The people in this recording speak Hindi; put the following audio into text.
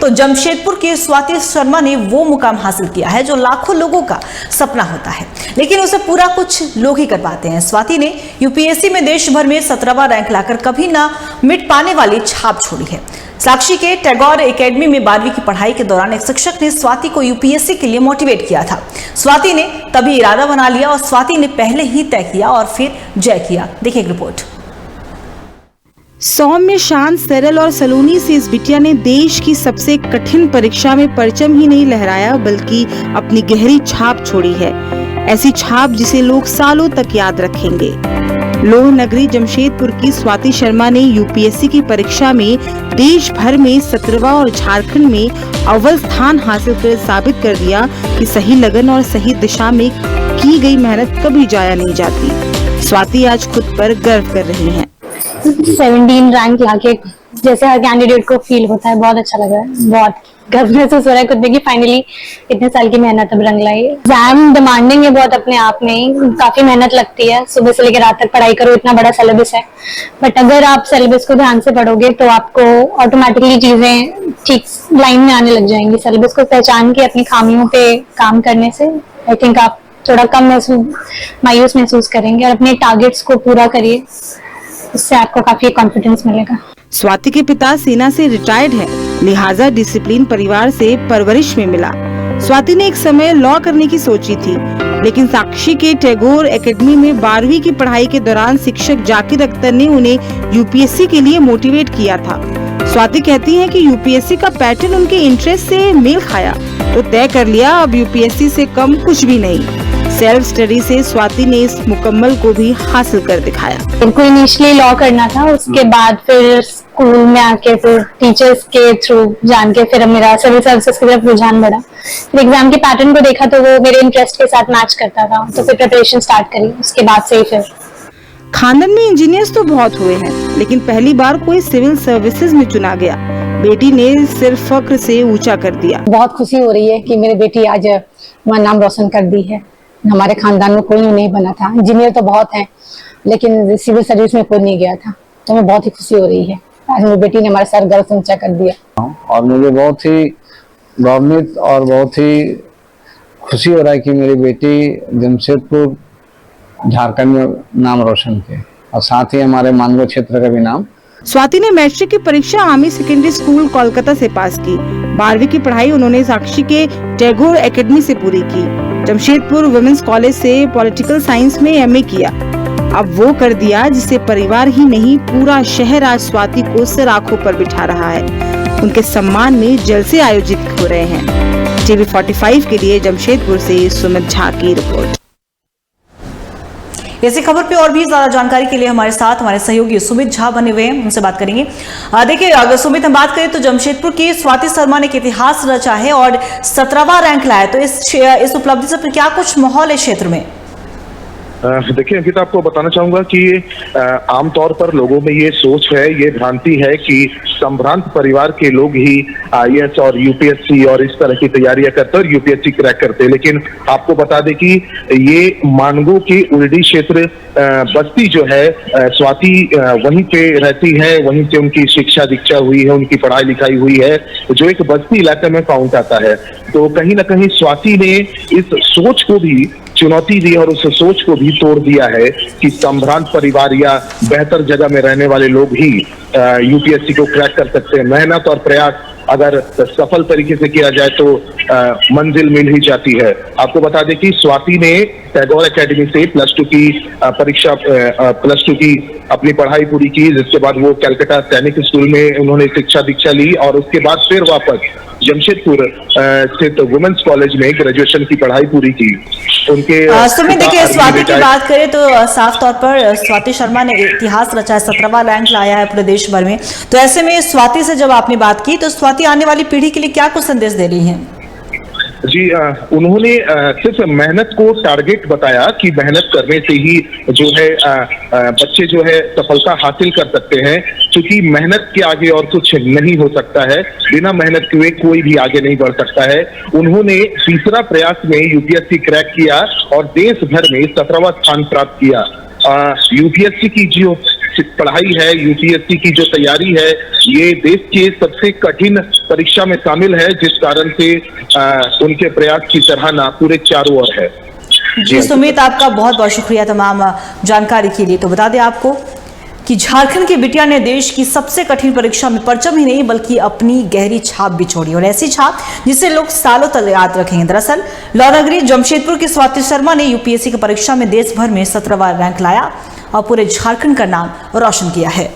तो जमशेदपुर की स्वाति शर्मा ने वो मुकाम हासिल किया है जो लाखों लोगों का सपना होता है, लेकिन उसे पूरा कुछ लोग ही कर पाते हैं। स्वाति ने यूपीएससी में देश भर में 17वां रैंक लाकर कभी ना मिट पाने वाली छाप छोड़ी है। साक्षी के टैगोर एकेडमी में 12वीं की पढ़ाई के दौरान एक शिक्षक ने स्वाति को यूपीएससी के लिए मोटिवेट किया था। स्वाति ने तभी इरादा बना लिया और स्वाति ने पहले ही तय किया और फिर जय किया। देखिए एक रिपोर्ट। सौम्य, शांत, सरल और सलोनी से इस बिटिया ने देश की सबसे कठिन परीक्षा में परचम ही नहीं लहराया बल्कि अपनी गहरी छाप छोड़ी है। ऐसी छाप जिसे लोग सालों तक याद रखेंगे। लोह नगरी जमशेदपुर की स्वाति शर्मा ने यूपीएससी की परीक्षा में देश भर में 17वां और झारखंड में अव्वल स्थान हासिल कर साबित कर दिया कि सही लगन और सही दिशा में की गई मेहनत कभी जाया नहीं जाती। स्वाति आज खुद पर गर्व कर रही हैं। 17 रैंक लाके जैसे हर कैंडिडेट को फील होता है, बहुत अच्छा लग रहा है, बहुत गर्व महसूस हो रहा है खुद में कि फाइनली इतने साल की मेहनत अब रंग लाई। एग्जाम डिमांडिंग है बहुत अपने आप में, काफी मेहनत लगती है, सुबह से लेकर रात तक पढ़ाई करो, इतना बड़ा सिलेबस है। बट अगर आप सिलेबस को ध्यान से पढ़ोगे तो आपको ऑटोमेटिकली चीजें ठीक लाइन में आने लग जाएंगी। सिलेबस को पहचान के अपनी खामियों पे काम करने से आई थिंक आप थोड़ा कम मायूस महसूस करेंगे और अपने टारगेट्स को पूरा करिए, इससे आपको काफी कॉन्फिडेंस मिलेगा। स्वाति के पिता सेना से रिटायर्ड है, लिहाजा डिसिप्लिन परिवार से परवरिश में मिला। स्वाति ने एक समय लॉ करने की सोची थी, लेकिन साक्षी के टैगोर एकेडमी में 12वीं की पढ़ाई के दौरान शिक्षक जाकिर अख्तर ने उन्हें यूपीएससी के लिए मोटिवेट किया था। स्वाति कहती हैं कि यूपीएससी का पैटर्न उनके इंटरेस्ट से मेल खाया तो तय कर लिया अब यूपीएससी से कम कुछ भी नहीं। सेल्फ स्टडी से स्वाति ने इस मुकम्मल को भी हासिल कर दिखाया। इनको इनिशियली लॉ करना था, उसके बाद फिर स्कूल में आके फिर टीचर्स के थ्रू जान के फिर मेरा सिविल सर्विसेज की तरफ रुझान बढ़ा। फिर एग्जाम के पैटर्न को देखा तो वो मेरे इंटरेस्ट के साथ मैच करता था, तो फिर प्रिपरेशन स्टार्ट करी। उसके बाद से ही फिर खानदान में इंजीनियर्स तो बहुत हुए हैं, लेकिन पहली बार कोई सिविल सर्विसेज में चुना गया। बेटी ने सिर्फ फख्र से ऊंचा कर दिया। बहुत खुशी हो रही है कि मेरी बेटी आज हमारा नाम रोशन कर दी है। हमारे खानदान में कोई नहीं बना था, इंजीनियर तो बहुत हैं, लेकिन सिविल सर्विस में कोई नहीं गया था, तो हमें बहुत ही खुशी हो रही है। आज मेरी बेटी ने हमारे सर गर्व से ऊंचा कर दिया और मुझे बहुत ही गौरवान्वित और बहुत ही खुशी हो रहा है कि मेरी बेटी जमशेदपुर झारखंड में नाम रोशन किया और साथ ही हमारे मानगो क्षेत्र का भी नाम। स्वाति ने मैट्रिक की परीक्षा आर्मी सेकेंडरी स्कूल कोलकाता से पास की। 12वीं की पढ़ाई उन्होंने साक्षी के टैगोर एकेडमी से पूरी की। जमशेदपुर वुमेन्स कॉलेज से पॉलिटिकल साइंस में एमए किया। अब वो कर दिया जिसे परिवार ही नहीं पूरा शहर आज स्वाति को सिर आंखों पर बिठा रहा है। उनके सम्मान में जलसे आयोजित हो रहे हैं। टीवी 45 के लिए जमशेदपुर से सुमित झा की रिपोर्ट। इसी खबर पे और भी ज्यादा जानकारी के लिए हमारे साथ हमारे सहयोगी सुमित झा बने हुए हैं, उनसे बात करेंगे। देखिए अगर सुमित हम बात करें तो जमशेदपुर की स्वाति शर्मा ने इतिहास रचा है और 17वां रैंक लाया, तो इस उपलब्धि से क्या कुछ माहौल है क्षेत्र में? देखिए अंकिता, आपको बताना चाहूंगा कि आमतौर पर लोगों में ये सोच है, ये भ्रांति है कि संभ्रांत परिवार के लोग ही आईएएस और यूपीएससी और इस तरह की तैयारियां करते और यूपीएससी क्रैक करते, लेकिन आपको बता दें कि ये मानगो की उलडी क्षेत्र बस्ती जो है, स्वाति वहीं पे रहती है, वहीं से उनकी शिक्षा दीक्षा हुई है, उनकी पढ़ाई लिखाई हुई है, जो एक बस्ती इलाके में काउंट आता है। तो कहीं ना कहीं स्वाति ने इस सोच को भी चुनौती दी और उस सोच को भी तोड़ दिया है कि संभ्रांत परिवार या बेहतर जगह में रहने वाले लोग ही यूपीएससी को क्रैक कर सकते हैं। मेहनत और प्रयास अगर सफल तरीके से किया जाए तो मंजिल मिल ही जाती है। आपको बता दें कि स्वाति ने टैगोर एकेडमी से +2 की परीक्षा +2 की अपनी पढ़ाई पूरी की, जिसके बाद वो कलकत्ता सैनिक स्कूल में उन्होंने शिक्षा दीक्षा ली और उसके बाद फिर वापस जमशेदपुर स्थित वुमेन्स कॉलेज में ग्रेजुएशन की पढ़ाई पूरी की। उनके सुमित, देखिए स्वाति की बात करें तो साफ तौर पर स्वाति शर्मा ने इतिहास रचा है, 17वां रैंक लाया है पूरे देश भर में। तो ऐसे में स्वाति से जब आपने बात की तो स्वाति आने वाली पीढ़ी के लिए क्या कुछ संदेश दे रही है? जी, उन्होंने सिर्फ मेहनत को टारगेट बताया कि मेहनत करने से ही जो है बच्चे जो है सफलता हासिल कर सकते हैं, क्योंकि मेहनत के आगे और कुछ नहीं हो सकता है। बिना मेहनत किए कोई भी आगे नहीं बढ़ सकता है। उन्होंने तीसरा प्रयास में यूपीएससी क्रैक किया और देश भर में 17वां स्थान प्राप्त किया। यूपीएससी की जो पढ़ाई है, यूपीएससी की जो तैयारी है, ये देश के सबसे कठिन परीक्षा में शामिल है, जिस कारण से उनके प्रयास की सराहना पूरे चारों ओर है। जी सुमित, आपका बहुत बहुत शुक्रिया तमाम जानकारी के लिए। तो बता दें आपको कि झारखंड की बिटिया ने देश की सबसे कठिन परीक्षा में परचम ही नहीं बल्कि अपनी गहरी छाप भी छोड़ी, और ऐसी छाप जिसे लोग सालों तक याद रखेंगे। दरअसल लौनगरी जमशेदपुर की स्वाति शर्मा ने यूपीएससी की परीक्षा में देश भर में 17वां रैंक लाया और पूरे झारखंड का नाम रोशन किया है।